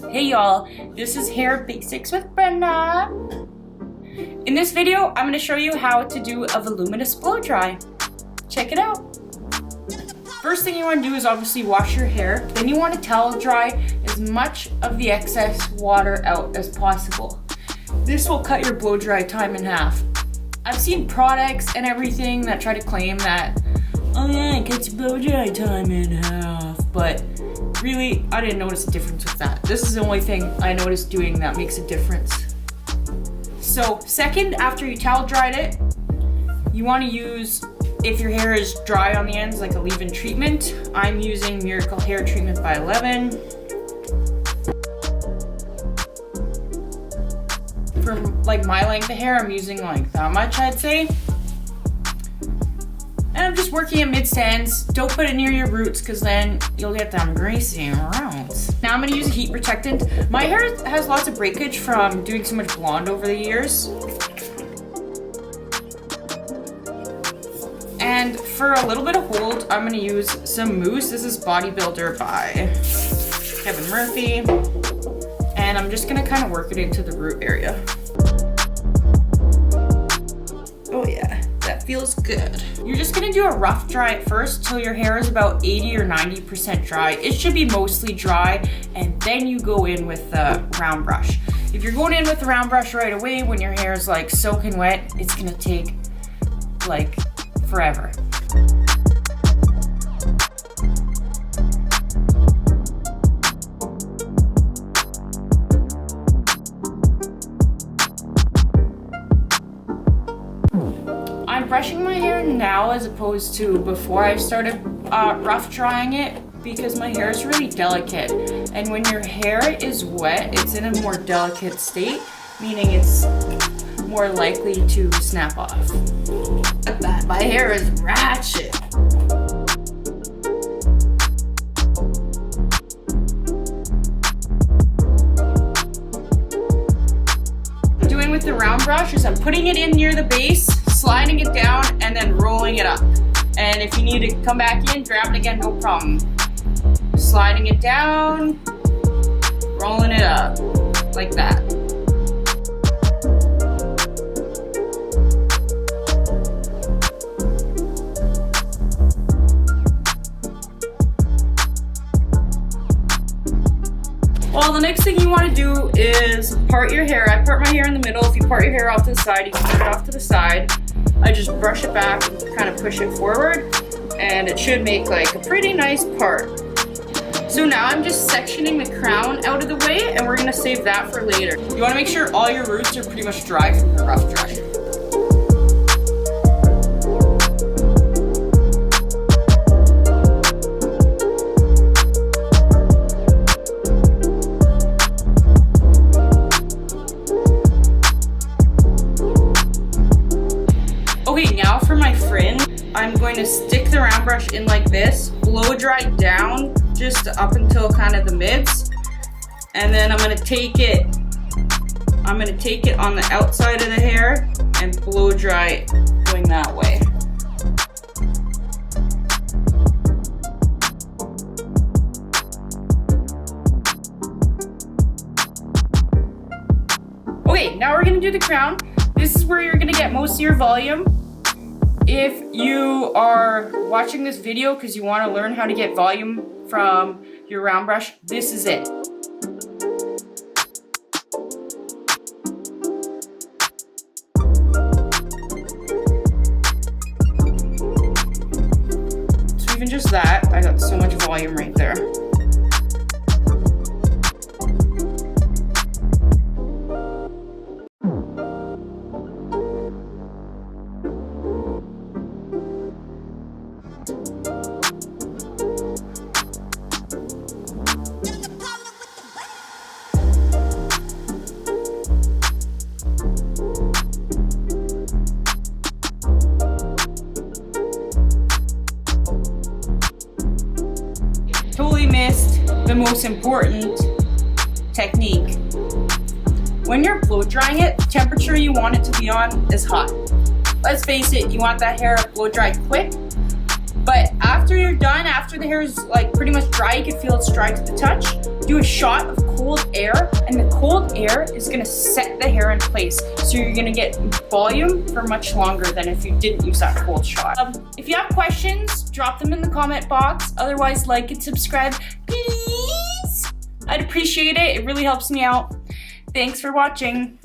Hey y'all, this is Hair Basics with Brena. In this video, I'm going to show you how to do a voluminous blow dry. Check it out. First thing you want to do is obviously wash your hair. Then you want to towel dry as much of the excess water out as possible. This will cut your blow dry time in half. I've seen products and everything that try to claim that, oh yeah, it cuts your blow dry time in half, but really, I didn't notice a difference with that. This is the only thing I noticed doing that makes a difference. So, second, after you towel dried it, you want to use, if your hair is dry on the ends, like a leave-in treatment. I'm using Miracle Hair Treatment by 11. For like my length of hair, I'm using like that much, I'd say. And I'm just working at mid-stands. Don't put it near your roots because then you'll get them greasy roots. Now I'm going to use a heat protectant. My hair has lots of breakage from doing so much blonde over the years. And for a little bit of hold, I'm going to use some mousse. This is Bodybuilder by Kevin Murphy. And I'm just going to kind of work it into the root area. Oh yeah. That feels good. You're just gonna do a rough dry at first till your hair is about 80 or 90% dry. It should be mostly dry, and then you go in with the round brush. If you're going in with the round brush right away when your hair is like soaking wet, it's gonna take like forever. I'm brushing my hair now as opposed to before I started rough drying it because my hair is really delicate. And when your hair is wet, it's in a more delicate state, meaning it's more likely to snap off. Look at that, my hair is ratchet. Doing with the round brush is I'm putting it in near the base, sliding it down, and then rolling it up. And if you need to come back in, grab it again, no problem. Sliding it down, rolling it up, like that. Well, the next thing you want to do is part your hair. I part my hair in the middle. If you part your hair off to the side, you can put it off to the side. I just brush it back and kind of push it forward, and it should make like a pretty nice part. So now I'm just sectioning the crown out of the way, and we're gonna save that for later. You wanna make sure all your roots are pretty much dry from the rough dry. Okay, now for my fringe, I'm going to stick the round brush in like this, blow dry down just up until kind of the mids, and then I'm gonna take it on the outside of the hair and blow dry it going that way. Okay, now we're gonna do the crown. This is where you're gonna get most of your volume. If you are watching this video because you want to learn how to get volume from your round brush, this is it. So even just that, I got so much volume right there. Totally missed the most important technique. When you're blow drying it, the temperature you want it to be on is hot. Let's face it, you want that hair blow dry quick, but after you're done, after the hair is like pretty much dry, you can feel it's dry to the touch. do a shot of cold air, and the cold air is gonna set the hair in place. So you're gonna get volume for much longer than if you didn't use that cold shot. If you have questions, drop them in the comment box. Otherwise, like and subscribe, please. I'd appreciate it. It really helps me out. Thanks for watching.